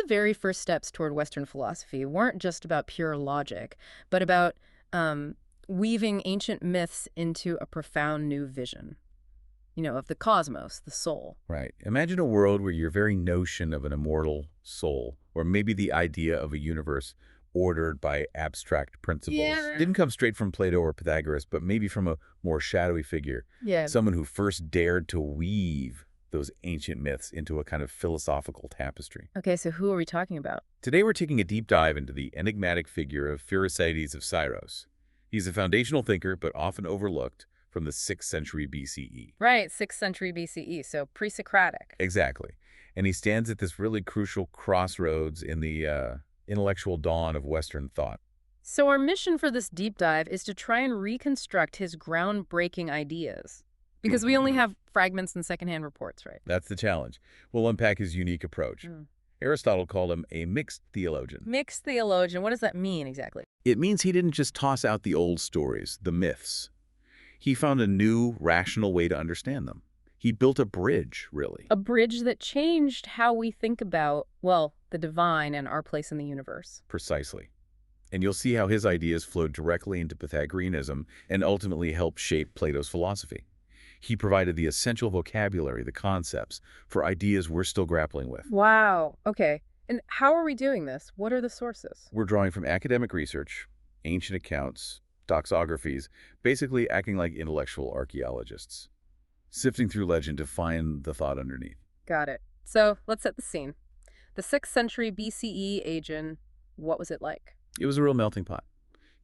very first steps toward Western philosophy weren't just about pure logic, but about weaving ancient myths into a profound new vision, of the cosmos, the soul. Right. Imagine a world where your very notion of an immortal soul, or maybe the idea of a universe ordered by abstract principles, didn't come straight from Plato or Pythagoras, but maybe from a more shadowy figure. Yeah. Someone who first dared to weave those ancient myths into a kind of philosophical tapestry. Okay, so who are we talking about? Today we're taking a deep dive into the enigmatic figure of Pherecydes of Syros. He's a foundational thinker, but often overlooked, from the 6th century BCE. Right, 6th century BCE, so pre-Socratic. Exactly. And he stands at this really crucial crossroads in the intellectual dawn of Western thought. So our mission for this deep dive is to try and reconstruct his groundbreaking ideas. Because we only have fragments and secondhand reports, right? That's the challenge. We'll unpack his unique approach. Aristotle called him a mixed theologian. Mixed theologian, what does that mean exactly? It means he didn't just toss out the old stories, the myths. He found a new, rational way to understand them. He built a bridge, really. A bridge that changed how we think about, well, the divine and our place in the universe. Precisely. And you'll see how his ideas flowed directly into Pythagoreanism and ultimately helped shape Plato's philosophy. He provided the essential vocabulary, the concepts, for ideas we're still grappling with. Wow. Okay. And how are we doing this? What are the sources? We're drawing from academic research, ancient accounts, doxographies, basically acting like intellectual archaeologists, sifting through legend to find the thought underneath. Got it. So let's set the scene. The 6th century BCE Aegean, what was it like? It was a real melting pot.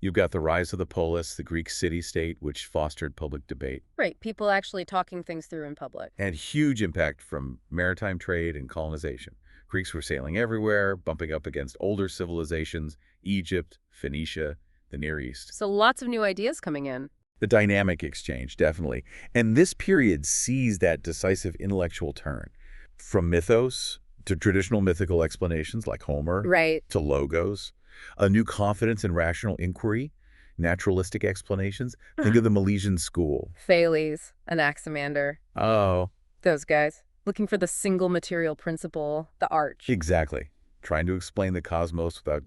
You've got the rise of the polis, the Greek city-state, which fostered public debate. Right, people actually talking things through in public. And huge impact from maritime trade and colonization. Greeks were sailing everywhere, bumping up against older civilizations, Egypt, Phoenicia, the Near East. So lots of new ideas coming in. The dynamic exchange, definitely. And this period sees that decisive intellectual turn. From mythos to traditional mythical explanations like Homer, right, to logos, a new confidence in rational inquiry, naturalistic explanations. Think of the Milesian school. Thales, Anaximander. Oh. Those guys. Looking for the single material principle, the arch. Exactly. Trying to explain the cosmos without,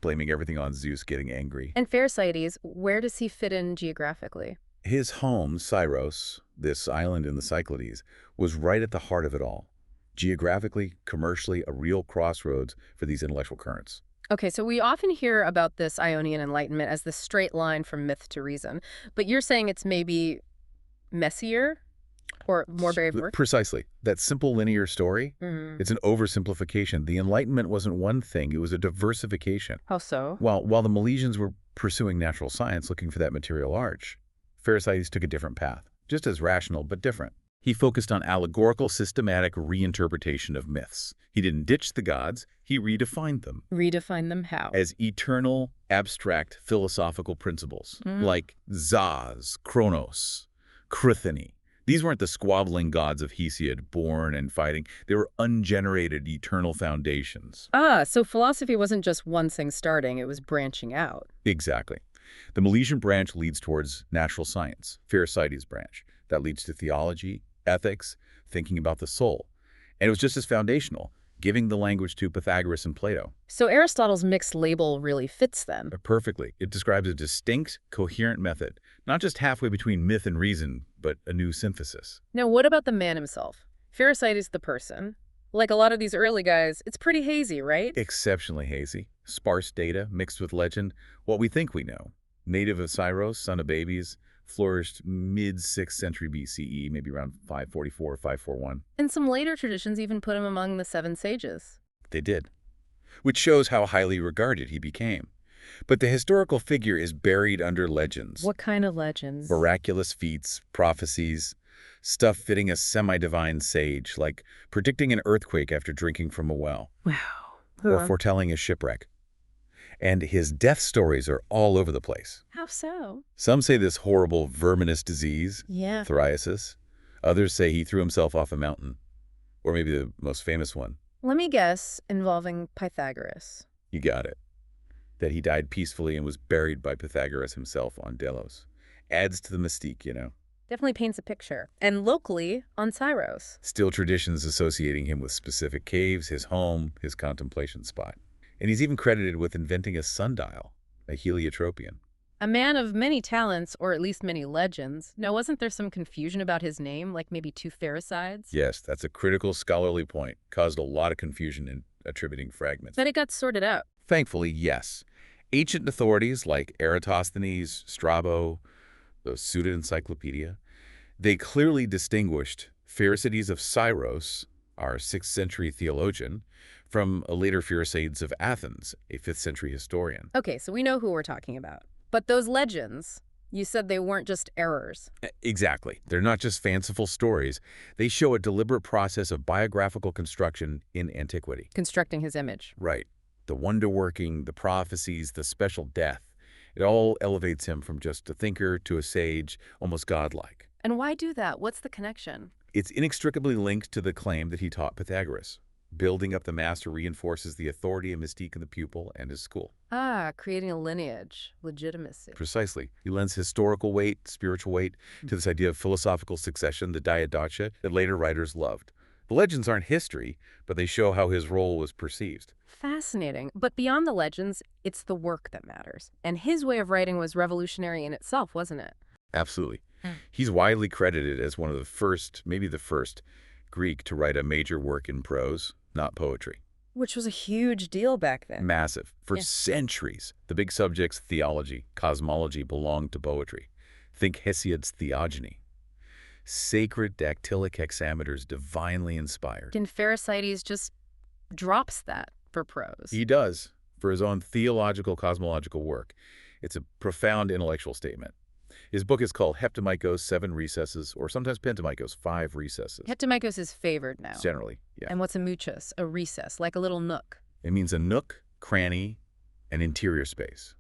blaming everything on Zeus getting angry. And Pherecydes, where does he fit in geographically? His home, Syros, this island in the Cyclades, was right at the heart of it all. Geographically, commercially, a real crossroads for these intellectual currents. Okay, so we often hear about this Ionian Enlightenment as the straight line from myth to reason, but you're saying it's maybe messier or more varied work? Precisely. That simple linear story, it's an oversimplification. The Enlightenment wasn't one thing, it was a diversification. How so? While the Milesians were pursuing natural science, looking for that material arch, Pherecydes took a different path, just as rational but different. He focused on allegorical, systematic reinterpretation of myths. He didn't ditch the gods, he redefined them. Redefine them how? As eternal, abstract philosophical principles, like Zaz, Chronos, Chthonie. These weren't the squabbling gods of Hesiod, born and fighting. They were ungenerated, eternal foundations. Ah, so philosophy wasn't just one thing starting, it was branching out. Exactly. The Milesian branch leads towards natural science, Pherecydes' branch. That leads to theology, ethics, thinking about the soul. And it was just as foundational, giving the language to Pythagoras and Plato. So Aristotle's mixed label really fits then. Perfectly. It describes a distinct, coherent method, not just halfway between myth and reason, but a new synthesis. Now, what about the man himself? Pherecydes the person. Like a lot of these early guys, it's pretty hazy, right? Exceptionally hazy. Sparse data mixed with legend. What we think we know. Native of Syros, son of babies, flourished mid-6th century BCE, maybe around 544, 541. And some later traditions even put him among the 7 sages. They did. Which shows how highly regarded he became. But the historical figure is buried under legends. What kind of legends? Miraculous feats, prophecies, stuff fitting a semi-divine sage, like predicting an earthquake after drinking from a well. Wow. Or foretelling a shipwreck. And his death stories are all over the place. How so? Some say this horrible verminous disease, psoriasis. Others say he threw himself off a mountain. Or maybe the most famous one. Let me guess, involving Pythagoras. You got it. That he died peacefully and was buried by Pythagoras himself on Delos. Adds to the mystique, Definitely paints a picture. And locally, on Syros. Still traditions associating him with specific caves, his home, his contemplation spot. And he's even credited with inventing a sundial, a heliotropion. A man of many talents, or at least many legends. Now, wasn't there some confusion about his name, like maybe two Pherecydes? Yes, that's a critical scholarly point. Caused a lot of confusion in attributing fragments. But it got sorted out. Thankfully, yes. Ancient authorities like Eratosthenes, Strabo, the pseudo-encyclopedia, they clearly distinguished Pherecydes of Syros, our 6th century theologian, from a later Pherecydes of Athens, a 5th century historian. Okay, so we know who we're talking about. But those legends, you said they weren't just errors. Exactly. They're not just fanciful stories. They show a deliberate process of biographical construction in antiquity. Constructing his image. Right. The wonder-working, the prophecies, the special death. It all elevates him from just a thinker to a sage, almost godlike. And why do that? What's the connection? It's inextricably linked to the claim that he taught Pythagoras. Building up the master reinforces the authority and mystique of the pupil and his school. Ah, creating a lineage, legitimacy. Precisely. He lends historical weight, spiritual weight, to this idea of philosophical succession, the diadocha, that later writers loved. The legends aren't history, but they show how his role was perceived. Fascinating. But beyond the legends, it's the work that matters. And his way of writing was revolutionary in itself, wasn't it? Absolutely. He's widely credited as one of the first, maybe the first, Greek to write a major work in prose, not poetry. Which was a huge deal back then. Massive. For centuries, the big subjects, theology, cosmology, belonged to poetry. Think Hesiod's Theogony. Sacred dactylic hexameters, divinely inspired. And Pherecydes just drops that for prose. He does, for his own theological, cosmological work. It's a profound intellectual statement. His book is called Heptamychos, 7 Recesses, or sometimes Pentamychos, 5 Recesses. Heptamychos is favored now. Generally, yeah. And what's a muchos? A recess, like a little nook. It means a nook, cranny, an interior space.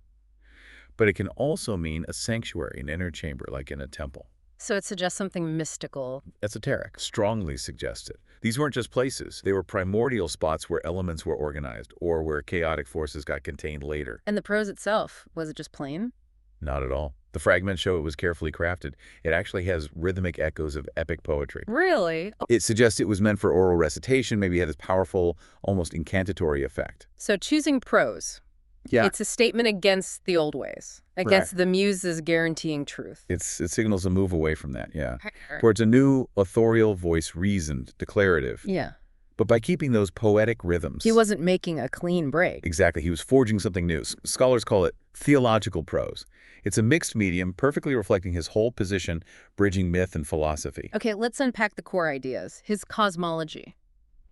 But it can also mean a sanctuary, an inner chamber, like in a temple. So it suggests something mystical. Esoteric, strongly suggested. These weren't just places. They were primordial spots where elements were organized or where chaotic forces got contained later. And the prose itself, was it just plain? Not at all. The fragments show it was carefully crafted. It actually has rhythmic echoes of epic poetry. Really? It suggests it was meant for oral recitation, maybe had this powerful, almost incantatory effect. So choosing prose. Yeah. It's a statement against the old ways, against the muses guaranteeing truth. It signals a move away from that, yeah. Towards a new authorial voice, reasoned, declarative. Yeah. But by keeping those poetic rhythms. He wasn't making a clean break. Exactly. He was forging something new. Scholars call it theological prose. It's a mixed medium, perfectly reflecting his whole position, bridging myth and philosophy. Okay, let's unpack the core ideas. His cosmology.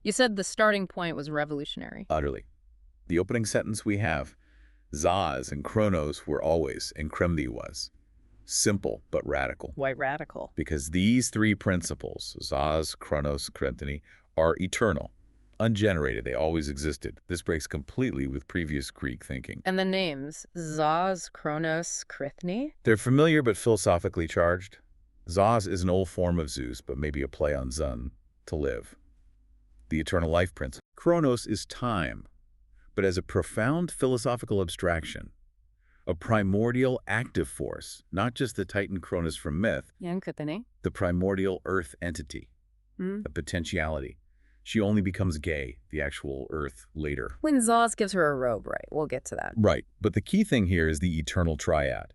You said the starting point was revolutionary. Utterly. The opening sentence we have, Zaz and Chronos were always, and Kremdi was. Simple, but radical. Why radical? Because these 3 principles, Zaz, Chronos, Chthonie, are eternal, ungenerated. They always existed. This breaks completely with previous Greek thinking. And the names, Zaz, Chronos, Chthonie? They're familiar but philosophically charged. Zaz is an old form of Zeus, but maybe a play on Zun, to live. The eternal life principle. Chronos is time, but as a profound philosophical abstraction, a primordial active force, not just the Titan Chronos from myth, And Chthonie? the primordial earth entity, a potentiality. She only becomes gay, the actual earth, later. When Zaz gives her a robe, right? We'll get to that. Right, but the key thing here is the eternal triad.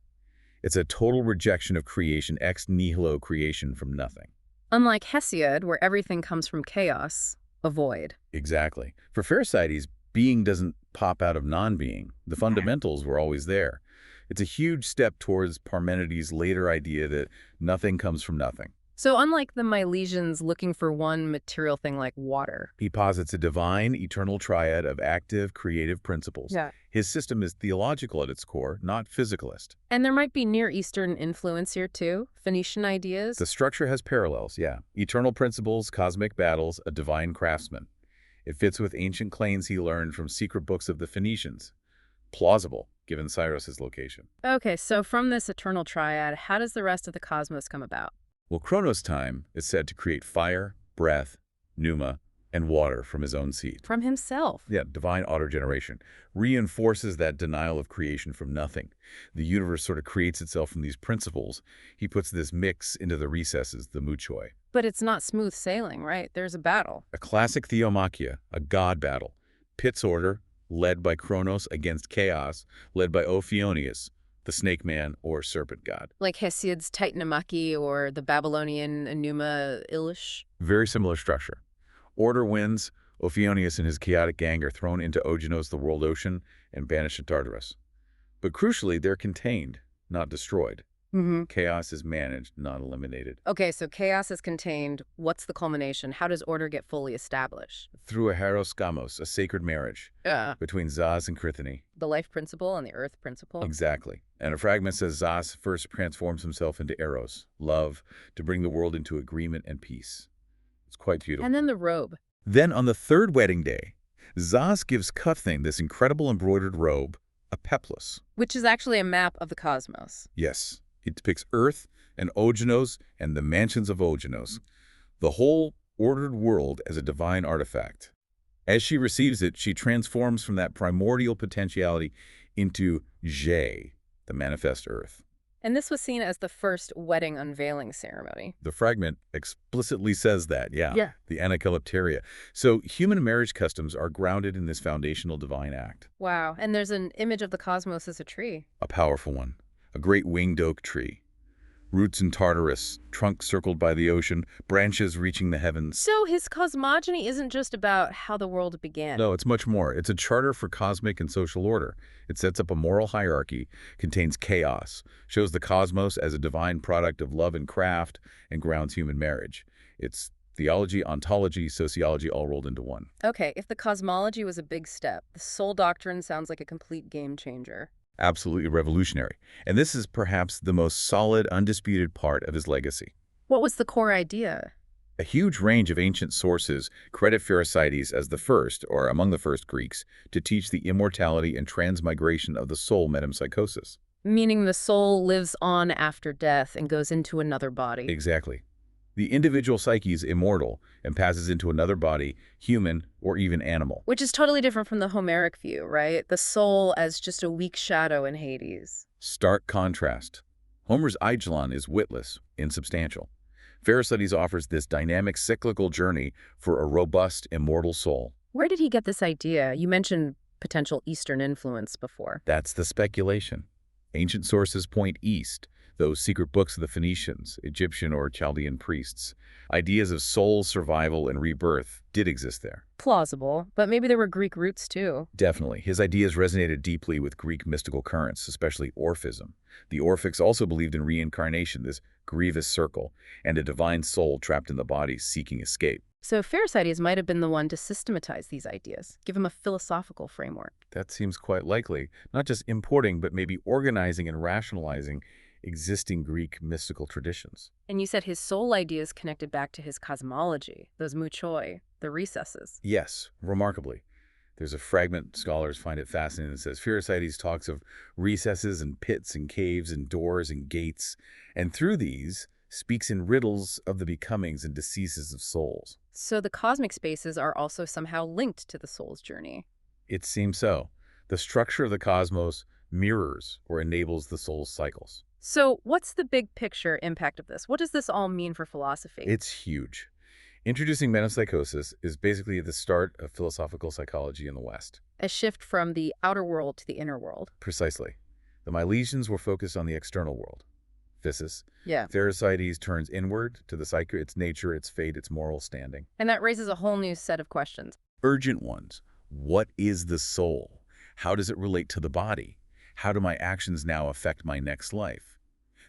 It's a total rejection of creation, ex nihilo creation from nothing. Unlike Hesiod, where everything comes from chaos, a void. Exactly. For Pherecydes, being doesn't pop out of non-being. The fundamentals were always there. It's a huge step towards Parmenides' later idea that nothing comes from nothing. So unlike the Milesians looking for one material thing like water. He posits a divine, eternal triad of active, creative principles. Yeah. His system is theological at its core, not physicalist. And there might be Near Eastern influence here too, Phoenician ideas. The structure has parallels, yeah. Eternal principles, cosmic battles, a divine craftsman. It fits with ancient claims he learned from secret books of the Phoenicians. Plausible, given Syros' location. Okay, so from this eternal triad, how does the rest of the cosmos come about? Well, Chronos time is said to create fire, breath, pneuma, and water from his own seed. From himself. Yeah, divine autogeneration reinforces that denial of creation from nothing. The universe sort of creates itself from these principles. He puts this mix into the recesses, the muchoi. But it's not smooth sailing, right? There's a battle. A classic theomachia, a god battle. Pit's order, led by Chronos, against chaos, led by Ophionius, the snake man or serpent god. Like Hesiod's Titanomachy or the Babylonian Enuma Elish. Very similar structure. Order wins. Ophionius and his chaotic gang are thrown into Ogenos, the world ocean, and banished to Tartarus. But crucially, they're contained, not destroyed. Chaos is managed, not eliminated. Okay, so chaos is contained. What's the culmination? How does order get fully established? Through a heros gamos, a sacred marriage between Zos and Chthonie. The life principle and the earth principle? Exactly. And a fragment says Zos first transforms himself into eros, love, to bring the world into agreement and peace. It's quite beautiful. And then the robe. Then on the third wedding day, Zos gives Chthonie this incredible embroidered robe, a peplus. Which is actually a map of the cosmos. Yes. It depicts Earth and Ogenos and the mansions of Ogenos, the whole ordered world as a divine artifact. As she receives it, she transforms from that primordial potentiality into Je, the manifest Earth. And this was seen as the first wedding unveiling ceremony. The fragment explicitly says that, Yeah. the anacalypteria. So human marriage customs are grounded in this foundational divine act. Wow. And there's an image of the cosmos as a tree. A powerful one. A great winged oak tree. Roots in Tartarus, trunk circled by the ocean, branches reaching the heavens. So his cosmogony isn't just about how the world began. No, it's much more. It's a charter for cosmic and social order. It sets up a moral hierarchy, contains chaos, shows the cosmos as a divine product of love and craft, and grounds human marriage. It's theology, ontology, sociology all rolled into one. Okay, if the cosmology was a big step, the soul doctrine sounds like a complete game changer. Absolutely revolutionary. And this is perhaps the most solid, undisputed part of his legacy. What was the core idea? A huge range of ancient sources credit Pherecydes as the first, or among the first Greeks, to teach the immortality and transmigration of the soul metempsychosis. Meaning the soul lives on after death and goes into another body. Exactly. The individual psyche is immortal and passes into another body, human or even animal. Which is totally different from the Homeric view, right? The soul as just a weak shadow in Hades. Stark contrast. Homer's Aegelon is witless, insubstantial. Pherecydes offers this dynamic cyclical journey for a robust, immortal soul. Where did he get this idea? You mentioned potential Eastern influence before. That's the speculation. Ancient sources point east, those secret books of the Phoenicians, Egyptian or Chaldean priests. Ideas of soul survival and rebirth did exist there. Plausible, but maybe there were Greek roots too. Definitely. His ideas resonated deeply with Greek mystical currents, especially Orphism. The Orphics also believed in reincarnation, this grievous circle, and a divine soul trapped in the body seeking escape. So Pherecydes might have been the one to systematize these ideas, give them a philosophical framework. That seems quite likely. Not just importing, but maybe organizing and rationalizing existing Greek mystical traditions. And you said his soul ideas connected back to his cosmology, those muchoi, the recesses. Yes, remarkably. There's a fragment, scholars find it fascinating, that says Pherecydes talks of recesses and pits and caves and doors and gates, and through these speaks in riddles of the becomings and deceases of souls. So the cosmic spaces are also somehow linked to the soul's journey. It seems so. The structure of the cosmos mirrors or enables the soul's cycles. So what's the big picture impact of this? What does this all mean for philosophy? It's huge. Introducing metempsychosis is basically the start of philosophical psychology in the West. A shift from the outer world to the inner world. Precisely. The Milesians were focused on the external world. Physis. Yeah. Pherecydes turns inward to the psyche, its nature, its fate, its moral standing. And that raises a whole new set of questions. Urgent ones. What is the soul? How does it relate to the body? How do my actions now affect my next life?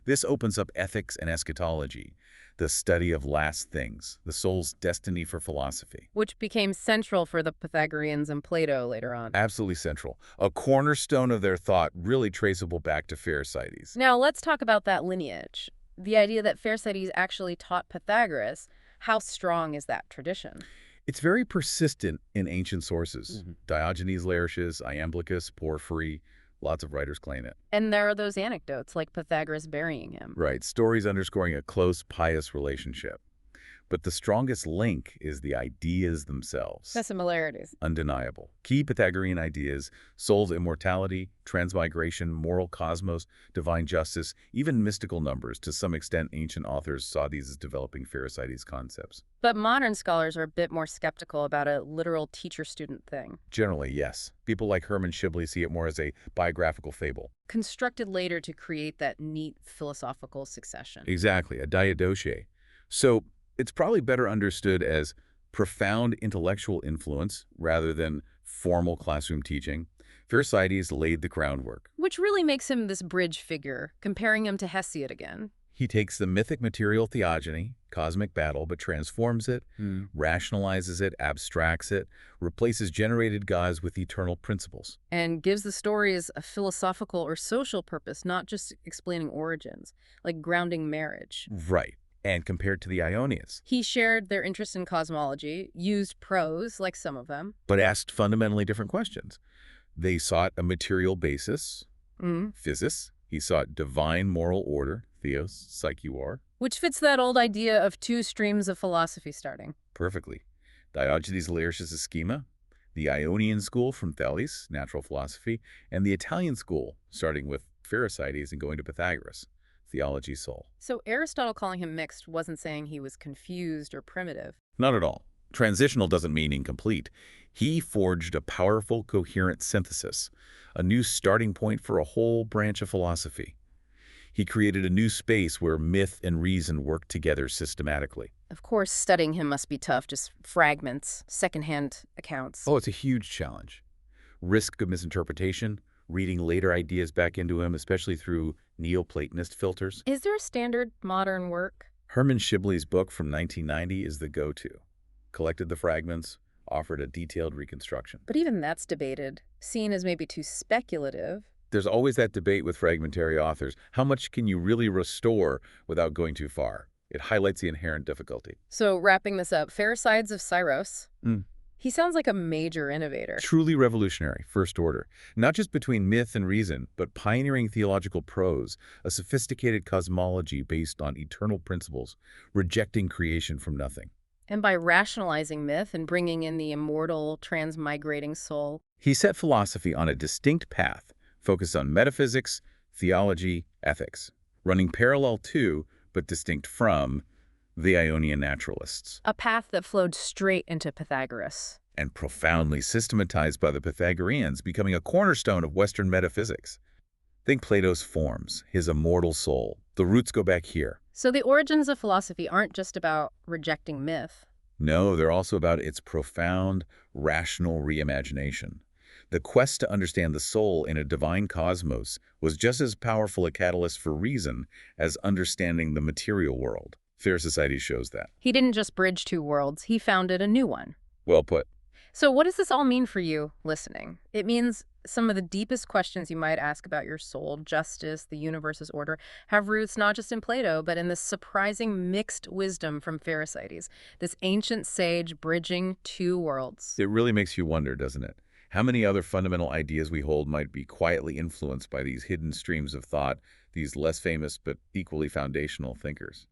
This opens up ethics and eschatology, the study of last things, the soul's destiny for philosophy. Which became central for the Pythagoreans and Plato later on. Absolutely central. A cornerstone of their thought, really traceable back to Pherecydes. Now let's talk about that lineage. The idea that Pherecydes actually taught Pythagoras. How strong is that tradition? It's very persistent in ancient sources. Diogenes Laertius, Iamblichus, Porphyry, lots of writers claim it. And there are those anecdotes like Pythagoras burying him. Right, stories underscoring a close, pious relationship. But the strongest link is the ideas themselves. The similarities. Undeniable. Key Pythagorean ideas, soul's immortality, transmigration, moral cosmos, divine justice, even mystical numbers. To some extent, ancient authors saw these as developing Pherecydes concepts. But modern scholars are a bit more skeptical about a literal teacher-student thing. Generally, yes. People like Hermann Shibley see it more as a biographical fable. Constructed later to create that neat philosophical succession. Exactly, a diadoche. So it's probably better understood as profound intellectual influence rather than formal classroom teaching. Pherecydes laid the groundwork. Which really makes him this bridge figure, comparing him to Hesiod again. He takes the mythic material theogony, cosmic battle, but transforms it, rationalizes it, abstracts it, replaces generated gods with eternal principles. And gives the stories a philosophical or social purpose, not just explaining origins, like grounding marriage. Right. And compared to the Ionians. He shared their interest in cosmology, used prose, like some of them. But asked fundamentally different questions. They sought a material basis, physis. He sought divine moral order, theos, psycheuor. Which fits that old idea of two streams of philosophy starting. Perfectly. Diogenes Laertius' schema, the Ionian school from Thales, natural philosophy, and the Italian school, starting with Pherecydes and going to Pythagoras, theology soul. So Aristotle calling him mixed wasn't saying he was confused or primitive. Not at all. Transitional doesn't mean incomplete. He forged a powerful, coherent synthesis, a new starting point for a whole branch of philosophy. He created a new space where myth and reason work together systematically. Of course, studying him must be tough, just fragments, secondhand accounts. Oh, it's a huge challenge. Risk of misinterpretation, reading later ideas back into him, especially through Neoplatonist filters. Is there a standard modern work? Hermann Shibley's book from 1990 is the go-to. Collected the fragments, offered a detailed reconstruction. But even that's debated, seen as maybe too speculative. There's always that debate with fragmentary authors. How much can you really restore without going too far? It highlights the inherent difficulty. So wrapping this up, Pherecydes of Syros. He sounds like a major innovator. Truly revolutionary, first order. Not just between myth and reason, but pioneering theological prose, a sophisticated cosmology based on eternal principles, rejecting creation from nothing. And by rationalizing myth and bringing in the immortal, transmigrating soul. He set philosophy on a distinct path, focused on metaphysics, theology, ethics, running parallel to, but distinct from, the Ionian naturalists. A path that flowed straight into Pythagoras. And profoundly systematized by the Pythagoreans, becoming a cornerstone of Western metaphysics. Think Plato's forms, his immortal soul. The roots go back here. So the origins of philosophy aren't just about rejecting myth. No, they're also about its profound, rational reimagination. The quest to understand the soul in a divine cosmos was just as powerful a catalyst for reason as understanding the material world. Pherecydes shows that. He didn't just bridge two worlds, he founded a new one. Well put. So what does this all mean for you listening? It means some of the deepest questions you might ask about your soul, justice, the universe's order, have roots not just in Plato, but in this surprising mixed wisdom from Pherecydes, this ancient sage bridging two worlds. It really makes you wonder, doesn't it? How many other fundamental ideas we hold might be quietly influenced by these hidden streams of thought, these less famous but equally foundational thinkers?